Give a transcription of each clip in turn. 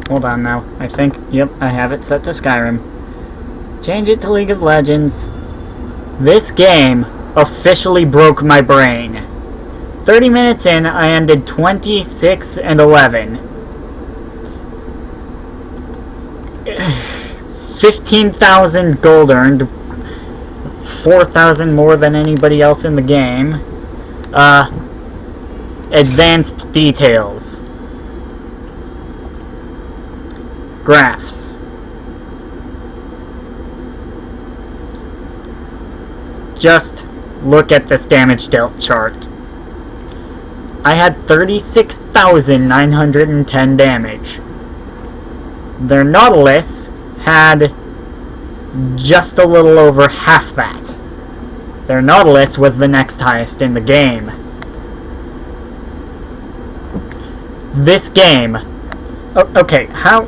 hold on now. I think, yep, I have it set to Skyrim. Change it to League of Legends. This game officially broke my brain. 30 minutes in, I ended 26 and 11. 15,000 gold earned. 4,000 more than anybody else in the game. Advanced details. Graphs. Just look at this damage dealt chart. I had 36,910 damage. Their Nautilus had just a little over half that. Their Nautilus was the next highest in the game. This game... okay, how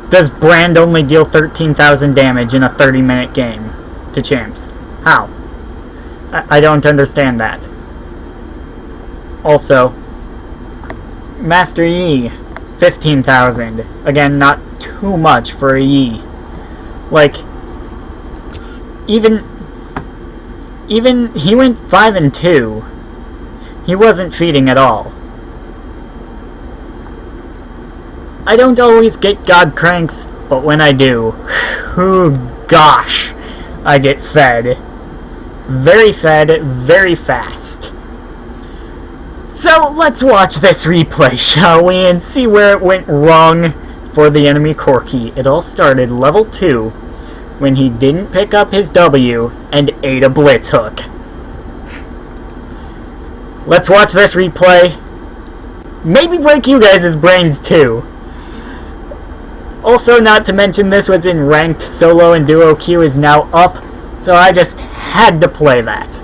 does Brand only deal 13,000 damage in a 30-minute game to champs? How? I don't understand that. Also, Master Yi, 15,000. Again, not too much for a Yi. Like, even he went 5 and 2. He wasn't feeding at all. I don't always get God cranks, but when I do, oh gosh, I get fed. Very fed, very fast. So let's watch this replay, shall we, and see where it went wrong for the enemy Corki. It all started level 2 when he didn't pick up his W and ate a blitz hook. Let's watch this replay. Maybe break you guys' brains too. Also, not to mention, this was in ranked. Solo and duo queue is now up, so I just had to play that.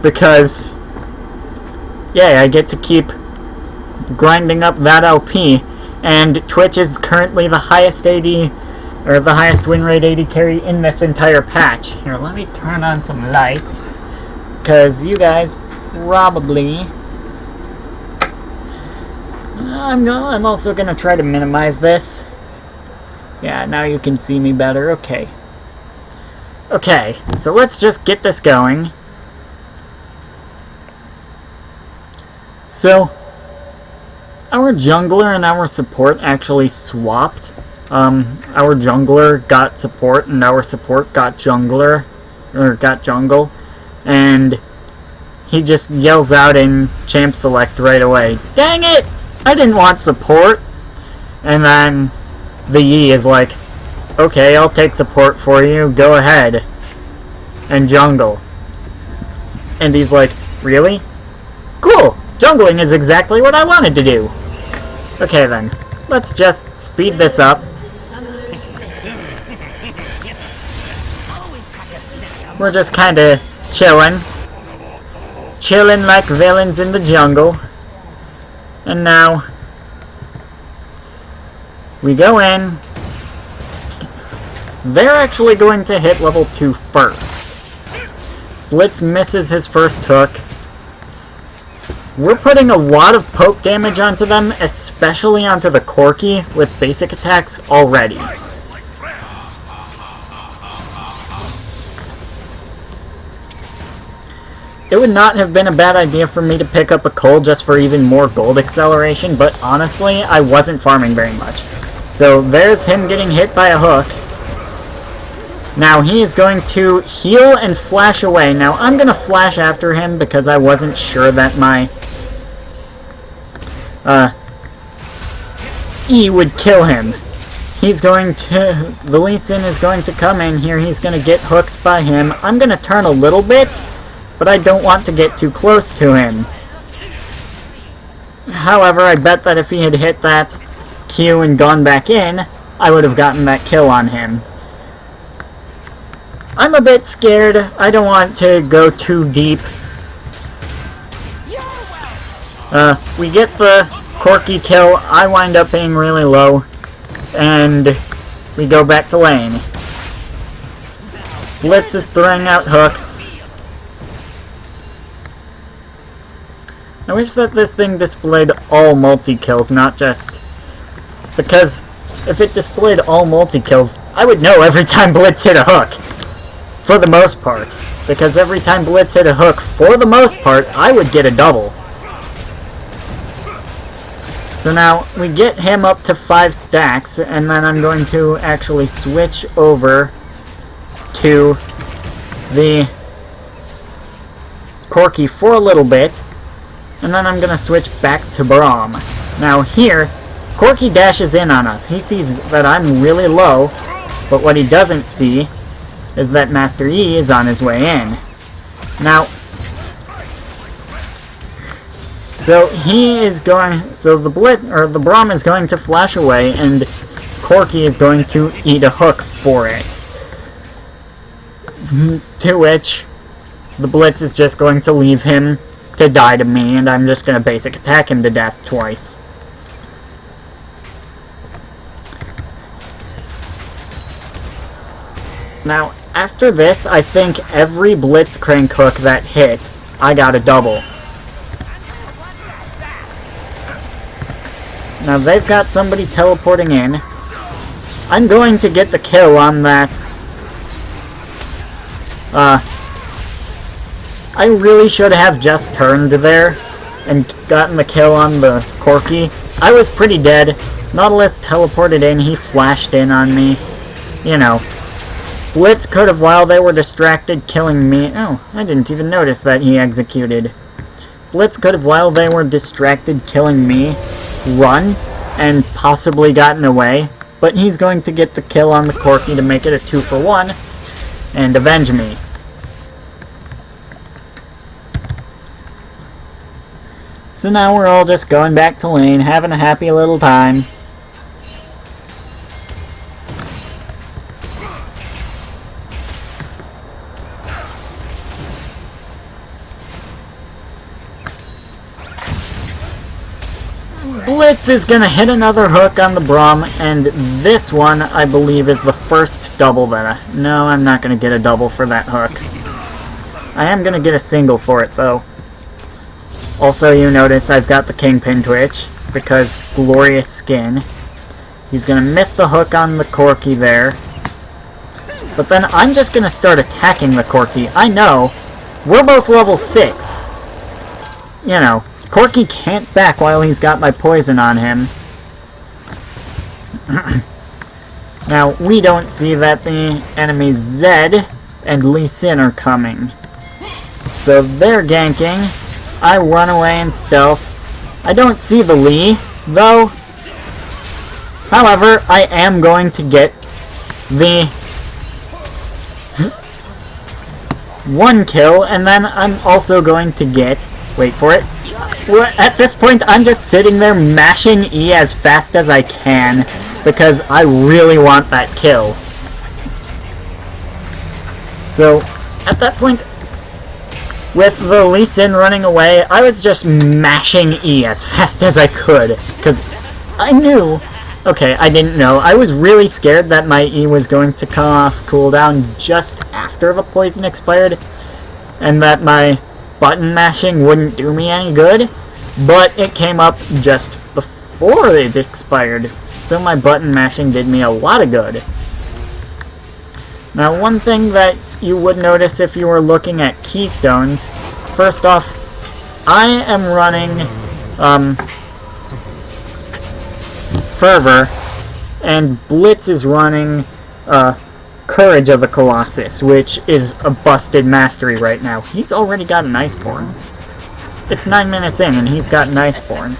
Because, yeah, I get to keep grinding up that LP, and Twitch is currently the highest AD, or the highest win rate AD carry in this entire patch. Here, let me turn on some lights, because you guys probably... I'm also going to try to minimize this. Yeah, now you can see me better. Okay. Okay, so let's just get this going. So, our jungler and our support actually swapped. Our jungler got support and our support got jungler, or got jungle, and he just yells out in champ select right away, "Dang it! I didn't want support." And then the Yi is like, "Okay, I'll take support for you, go ahead and jungle." And he's like, "Really? Cool! Jungling is exactly what I wanted to do." Okay then, let's just speed this up. We're just kinda chilling like villains in the jungle. And now we go in. They're actually going to hit level 2 first. Blitz misses his first hook. We're putting a lot of poke damage onto them, especially onto the Corki with basic attacks already. It would not have been a bad idea for me to pick up a Cole just for even more gold acceleration, but honestly, I wasn't farming very much. So there's him getting hit by a hook. Now he is going to heal and flash away. Now I'm going to flash after him because I wasn't sure that my E would kill him. He's going to... the Lee Sin is going to come in here. He's going to get hooked by him. I'm going to turn a little bit, but I don't want to get too close to him. However, I bet that if he had hit that Q and gone back in, I would have gotten that kill on him. I'm a bit scared. I don't want to go too deep. We get the Corki kill. I wind up being really low. And we go back to lane. Blitz is throwing out hooks. I wish that this thing displayed all multi-kills, not just... Because if it displayed all multi-kills, I would know every time Blitz hit a hook. For the most part. Because every time Blitz hit a hook, for the most part, I would get a double. So now, we get him up to 5 stacks, and then I'm going to actually switch over to the Corki for a little bit, and then I'm going to switch back to Braum. Now here, Corki dashes in on us. He sees that I'm really low, but what he doesn't see is that Master Yi is on his way in. Now, so the Braum is going to flash away, and Corki is going to eat a hook for it. To which, the Blitz is just going to leave him to die to me, and I'm just going to basic attack him to death twice. Now, after this, I think every Blitzcrank hook that hit, I got a double. Now, they've got somebody teleporting in. I'm going to get the kill on that. I really should have just turned there and gotten the kill on the Corki. I was pretty dead. Nautilus teleported in, he flashed in on me. You know. Blitz could have, while they were distracted, killing me. Oh, I didn't even notice that he executed. Blitz could have, while they were distracted killing me, run and possibly gotten away. But he's going to get the kill on the Corki to make it a 2-for-1 and avenge me. So now we're all just going back to lane, having a happy little time. Blitz is gonna hit another hook on the Braum, and this one, I believe, is the first double that No, I'm not gonna get a double for that hook. I am gonna get a single for it, though. Also, you notice I've got the Kingpin Twitch, because glorious skin. He's gonna miss the hook on the Corki there. But then I'm just gonna start attacking the Corki. I know, we're both level 6. You know, Corki can't back while he's got my poison on him. Now, we don't see that the enemy Zed and Lee Sin are coming. So they're ganking. I run away in stealth. I don't see the Lee, though. However, I am going to get the 1 kill, and then I'm also going to get... Wait for it. At this point, I'm just sitting there mashing E as fast as I can, because I really want that kill. So, at that point, with the Lee Sin running away, I was just mashing E as fast as I could, because I knew... Okay, I didn't know. I was really scared that my E was going to come off cooldown just after the poison expired, and that my button mashing wouldn't do me any good, but it came up just before it expired, so my button mashing did me a lot of good. Now, one thing that you would notice if you were looking at keystones, first off, I am running Fervor, and Blitz is running Courage of the Colossus, which is a busted mastery right now. He's already got an Iceborne. It's 9 minutes in and he's got an Iceborne.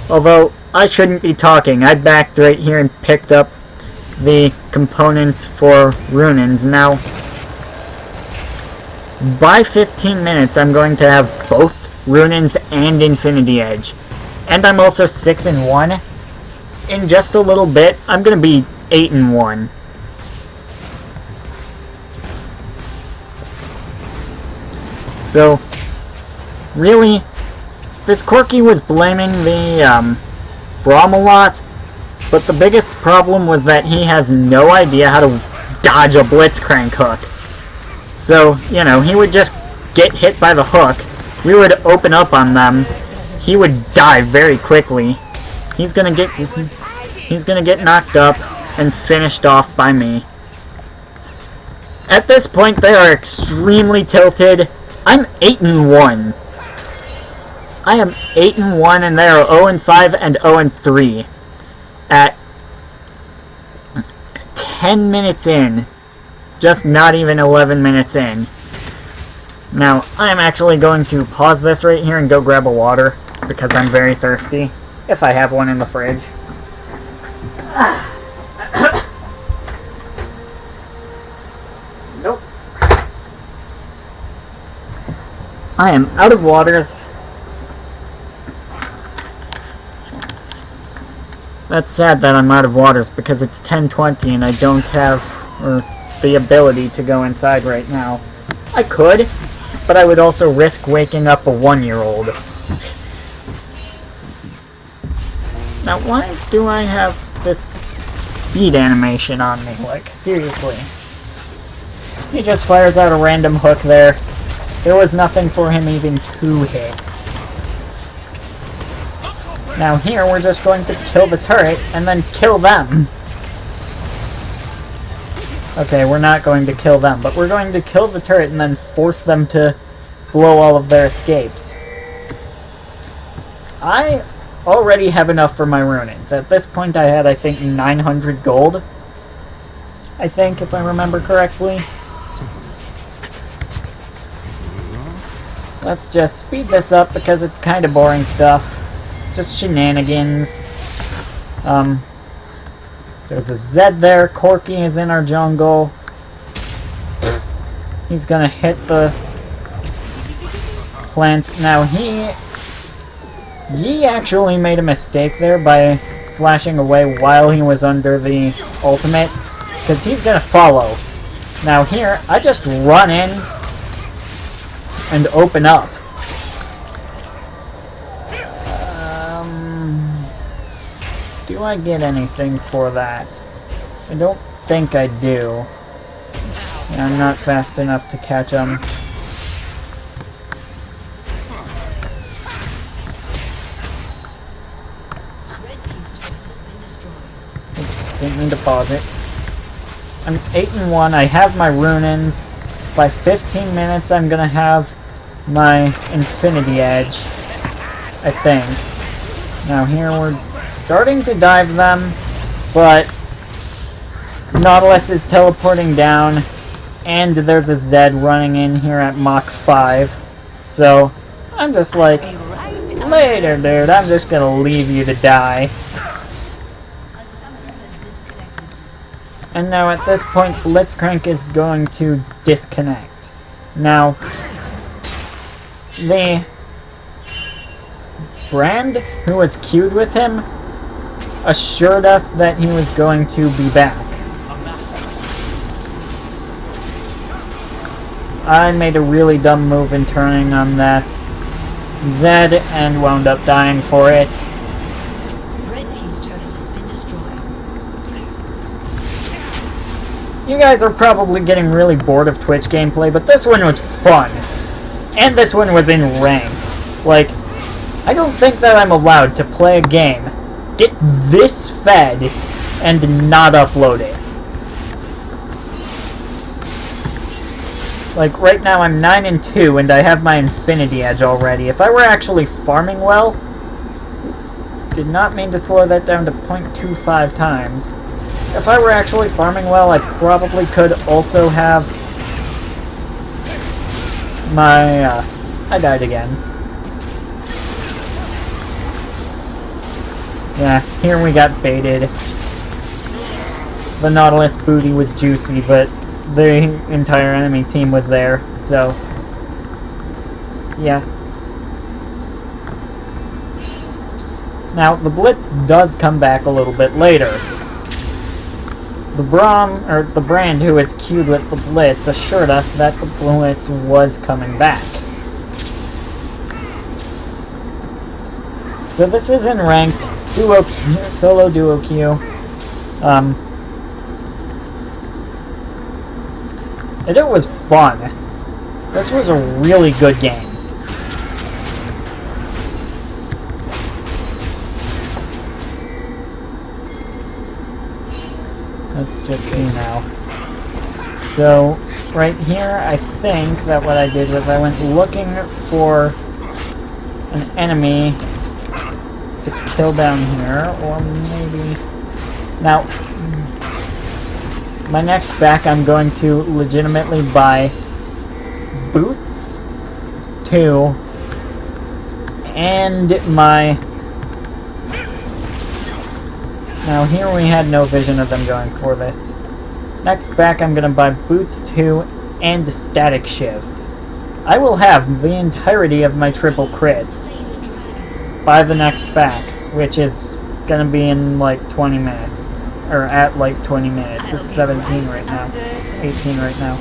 Although, I shouldn't be talking. I backed right here and picked up the components for Runins. Now, by 15 minutes I'm going to have both Runins and Infinity Edge. And I'm also 6-1. In just a little bit, I'm going to be 8-1. So, really, this Corki was blaming the Braum a lot, but the biggest problem was that he has no idea how to dodge a Blitzcrank hook. So, you know, he would just get hit by the hook, we would open up on them, he would die very quickly. He's gonna get knocked up and finished off by me. At this point, they are extremely tilted. I'm 8-1. I am 8-1, and they are 0-5 and 0-3 at 10 minutes in. Just not even 11 minutes in. Now, I'm actually going to pause this right here and go grab a water, because I'm very thirsty, if I have one in the fridge. Nope. I am out of waters. That's sad that I'm out of waters, because it's 10:20 and I don't have the ability to go inside right now. I could, but I would also risk waking up a 1-year-old. Now, why do I have this speed animation on me? Like, seriously. He just fires out a random hook there. There was nothing for him even to hit. Now here, we're just going to kill the turret and then kill them. Okay, we're not going to kill them, but we're going to kill the turret and then force them to blow all of their escapes. I already have enough for my runings. At this point I had, I think, 900 gold. I think, if I remember correctly. Let's just speed this up because it's kind of boring stuff. Just shenanigans. There's a Zed there. Corki is in our jungle. He's gonna hit the plant. Now he actually made a mistake there by flashing away while he was under the ultimate, because he's gonna follow. Now here, I just run in and open up. Do I get anything for that? I don't think I do. Yeah, I'm not fast enough to catch him. Oops, didn't mean to pause it. I'm 8-1. I have my rune-ins. By 15 minutes, I'm gonna have my Infinity Edge, I think. Now here we're starting to dive them, but Nautilus is teleporting down, and there's a Zed running in here at Mach 5. So I'm just like, later, dude. I'm just gonna leave you to die. And now at this point, Blitzcrank is going to disconnect. Now, the Brand, who was queued with him, assured us that he was going to be back. I made a really dumb move in turning on that Zed and wound up dying for it. Red team's turret has been destroyed. You guys are probably getting really bored of Twitch gameplay, but this one was fun. And this one was in ranked. Like, I don't think that I'm allowed to play a game, get this fed, and not upload it. Like, right now I'm 9-2, and I have my Infinity Edge already. If I were actually farming well, did not mean to slow that down to 0.25 times. If I were actually farming well, I probably could also have my, I died again. Yeah, here we got baited. The Nautilus booty was juicy, but the entire enemy team was there, so yeah. Now, the Blitz does come back a little bit later. The Brand who was queued with the Blitz assured us that the Blitz was coming back. So this was in ranked duo queue, solo duo queue. And it was fun. This was a really good game. let's just see now. So, right here, I think that what I did was I went looking for an enemy to kill down here, or maybe... Now, my next back I'm going to legitimately buy boots, 2, and my... Now here we had no vision of them going for this. Next back I'm going to buy boots 2 and the static shiv. I will have the entirety of my triple crit by the next back, which is going to be in like 20 minutes. Or at like 20 minutes. It's 17 right now. 18 right now.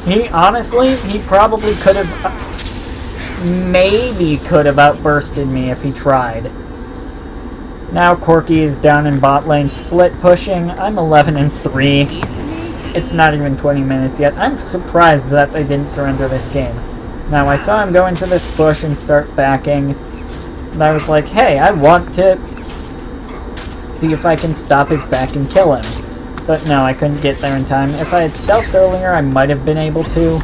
He probably could have, maybe could have outbursted me if he tried. Now Corki is down in bot lane split pushing. I'm 11 and 3. It's not even 20 minutes yet. I'm surprised that they didn't surrender this game. Now I saw him go into this bush and start backing. And I was like, hey, I want to see if I can stop his back and kill him. But no, I couldn't get there in time. If I had stealthed earlier, I might have been able to.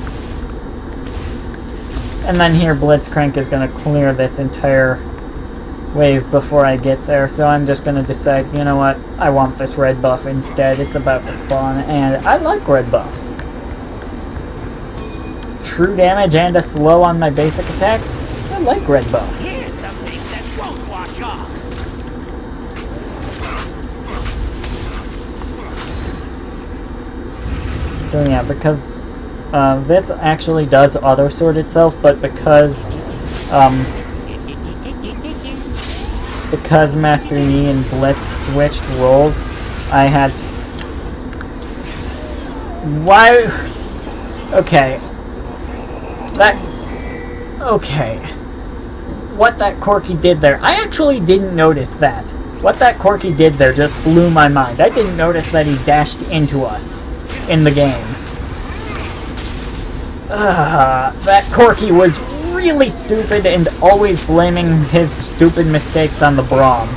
And then here, Blitzcrank is going to clear this entire wave before I get there. So I'm just going to decide, you know what, I want this red buff instead. It's about to spawn, and I like red buff. True damage and a slow on my basic attacks. I like red buff. Here's something that won't wash off. So yeah, because this actually does auto-sort itself, but because Master Yi and Blitz switched roles, I had to... Why? Okay. Okay. What that Corki did there, I actually didn't notice that. What that Corki did there just blew my mind. I didn't notice that he dashed into us in the game. That Corki was really stupid and always blaming his stupid mistakes on the Braum.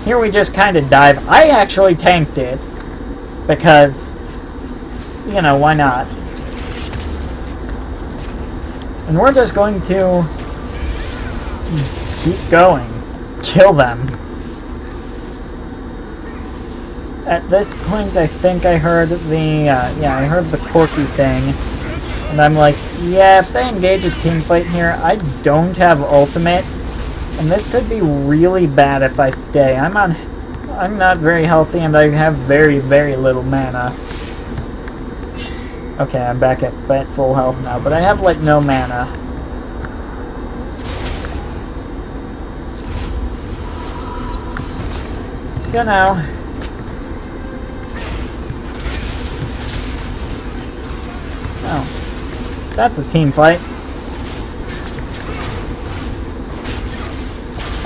Here we just kind of dive. I actually tanked it because, you know, why not? And we're just going to keep going. Kill them. At this point, I think I heard the, I heard the Corki thing. And I'm like, yeah, if they engage a team fight here, I don't have ultimate. And this could be really bad if I stay. I'm not very healthy and I have very, very little mana. Okay, I'm back at full health now, but I have like no mana. So now... Oh, that's a team fight.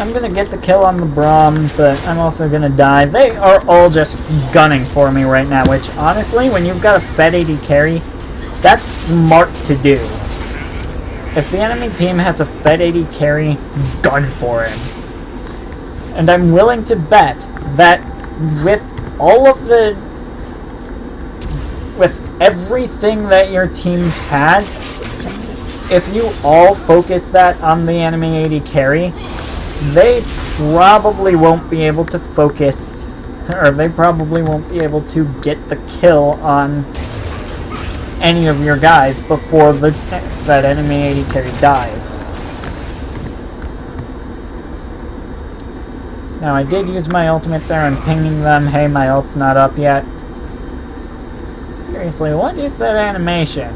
I'm gonna get the kill on the Braum, but I'm also gonna die. They are all just gunning for me right now, which honestly, when you've got a Fed AD carry, that's smart to do. If the enemy team has a Fed AD carry, gun for him. And I'm willing to bet that with all of the... with everything that your team has, if you all focus that on the enemy AD carry, they probably won't be able to focus, or they probably won't be able to get the kill on any of your guys before that enemy AD carry dies. Now I did use my ultimate there and pinging them, hey, my ult's not up yet. Seriously, what is that animation?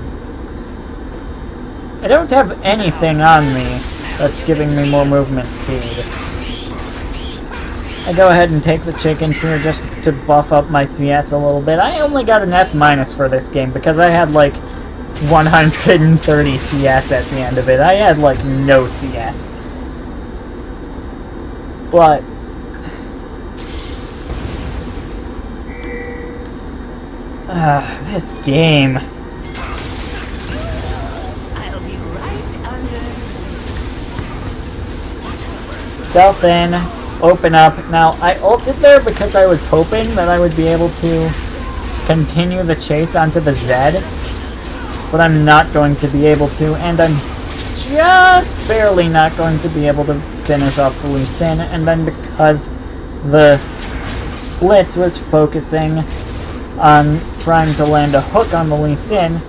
I don't have anything on me that's giving me more movement speed. I go ahead and take the chickens here just to buff up my CS a little bit. I only got an S- for this game because I had like 130 CS at the end of it. I had like no CS. But... this game... I'll be right under. Stealth in, open up. Now, I ulted there because I was hoping that I would be able to continue the chase onto the Zed, but I'm not going to be able to, and I'm just barely not going to be able to finish off the Lee Sin, and then because the Blitz was focusing on trying to land a hook on the Lee Sin,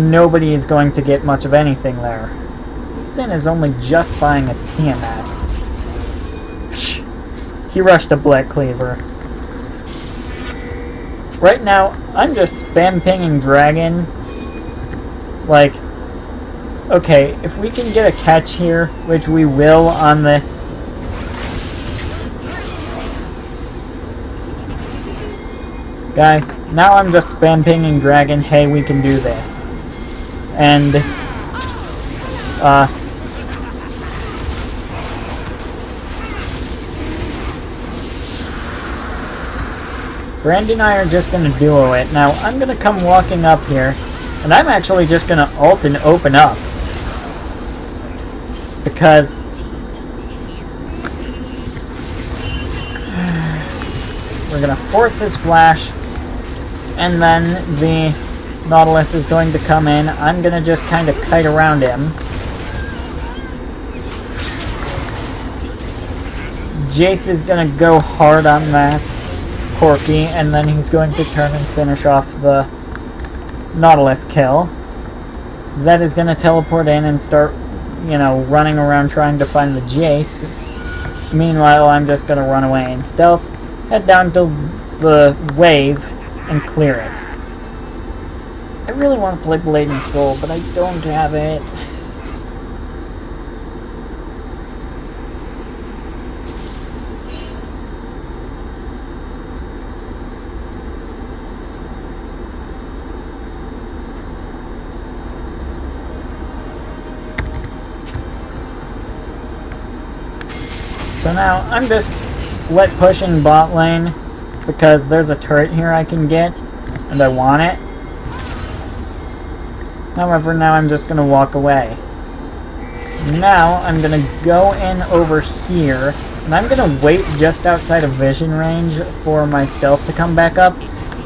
nobody is going to get much of anything there. Lee Sin is only just buying a Tiamat. He rushed a Black Cleaver. Right now, I'm just spam pinging Dragon. Like, okay, if we can get a catch here, which we will on this. Guy, now I'm just spam pinging Dragon, hey, we can do this. And, Brandy and I are just gonna duo it. Now, I'm gonna come walking up here, and I'm actually just gonna ult and open up. Because we're gonna force his flash, and then the Nautilus is going to come in. I'm gonna just kind of kite around him. Jace is gonna go hard on that Corki, and then he's going to turn and finish off the Nautilus kill. Zed is gonna teleport in and start, you know, running around trying to find the Jace. Meanwhile, I'm just gonna run away in stealth, head down to the wave, and clear it. I really want to play Blade and Soul, but I don't have it. So now, I'm just split pushing bot lane, because there's a turret here I can get, and I want it. However, now I'm just going to walk away. Now, I'm going to go in over here, and I'm going to wait just outside of vision range for my stealth to come back up,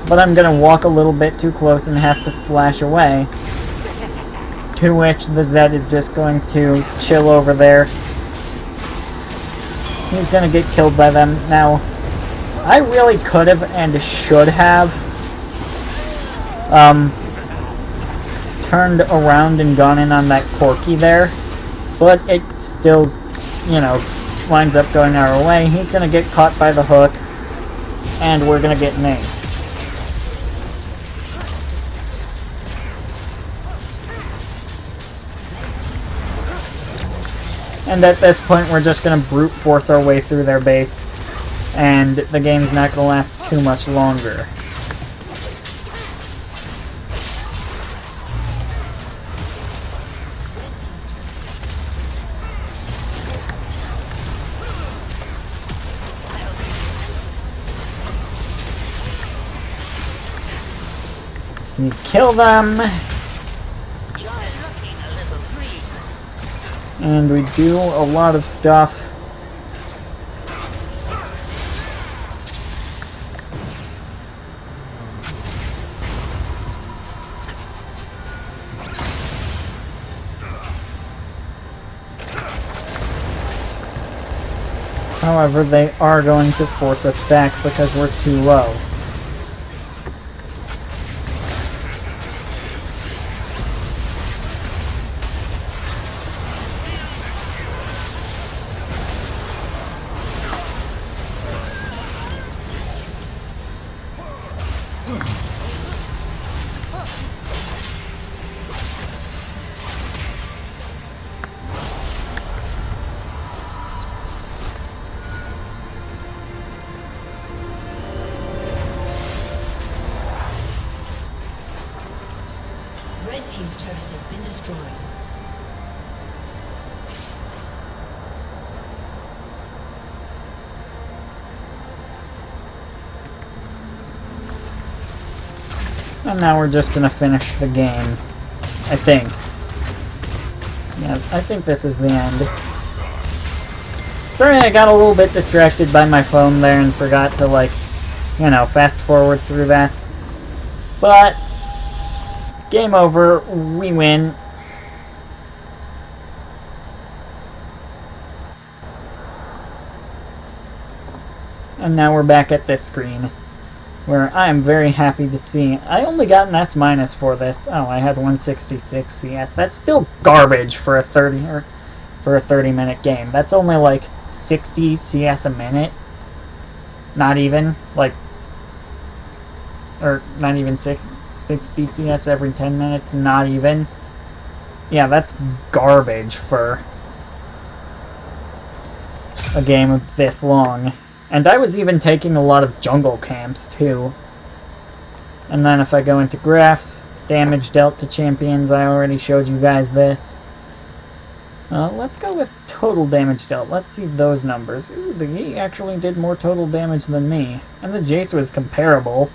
but I'm going to walk a little bit too close and have to flash away. To which the Zed is just going to chill over there. He's gonna get killed by them. Now, I really could have and should have turned around and gone in on that Corki there, but it still, you know, winds up going our way. He's gonna get caught by the hook, and we're gonna get an ace. And at this point, we're just going to brute force our way through their base, and the game's not going to last too much longer. You kill them. And we do a lot of stuff. However, they are going to force us back because we're too low. Red team's turret has been destroyed. And now we're just gonna finish the game. I think. Yeah, I think this is the end. Sorry, I got a little bit distracted by my phone there and forgot to, like, you know, fast forward through that. But, game over, we win. And now we're back at this screen, where I am very happy to see. I only got an S- for this. Oh, I had 166 CS. That's still garbage for a 30-minute game. That's only like 60 CS a minute. Not even, like, or not even 60 CS every 10 minutes. Not even. Yeah, that's garbage for a game this long. And I was even taking a lot of jungle camps, too. And then if I go into graphs, damage dealt to champions, I already showed you guys this. Let's go with total damage dealt. Let's see those numbers. Ooh, the Yi actually did more total damage than me. And the Jace was comparable.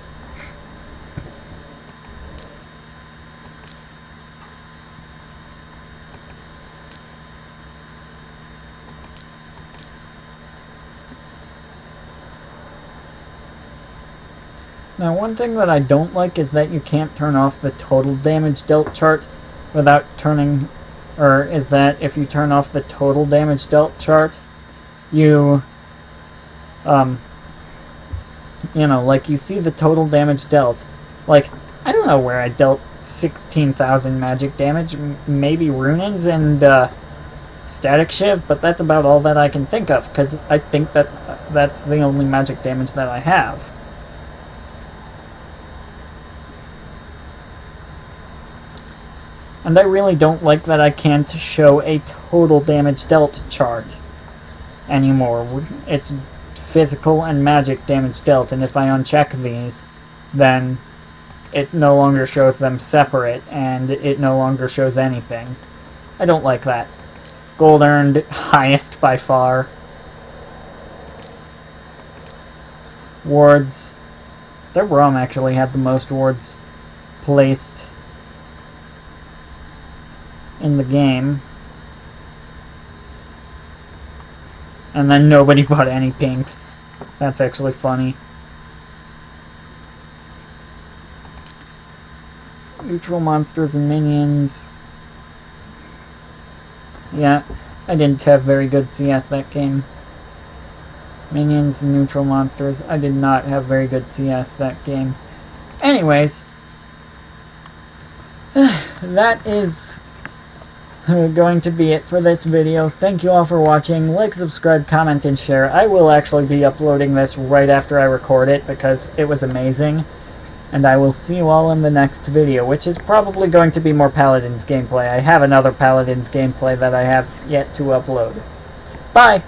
Now, one thing that I don't like is that you can't turn off the total damage dealt chart without turning, or is that if you turn off the total damage dealt chart, you, you know, like you see the total damage dealt. Like, I don't know where I dealt 16,000 magic damage, maybe Runins and Static Shiv, but that's about all that I can think of, because I think that that's the only magic damage that I have. And I really don't like that I can't show a total damage dealt chart anymore. It's physical and magic damage dealt, and if I uncheck these, then it no longer shows them separate, and it no longer shows anything. I don't like that. Gold earned, highest by far. Wards. Their Braum actually had the most wards placed in the game. And then nobody bought any pinks. That's actually funny. Neutral monsters and minions. Yeah, I didn't have very good CS that game. Minions and neutral monsters. I did not have very good CS that game. Anyways, that is going to be it for this video. Thank you all for watching. Like, subscribe, comment, and share. I will actually be uploading this right after I record it because it was amazing. And I will see you all in the next video, which is probably going to be more Paladins gameplay. I have another Paladins gameplay that I have yet to upload. Bye!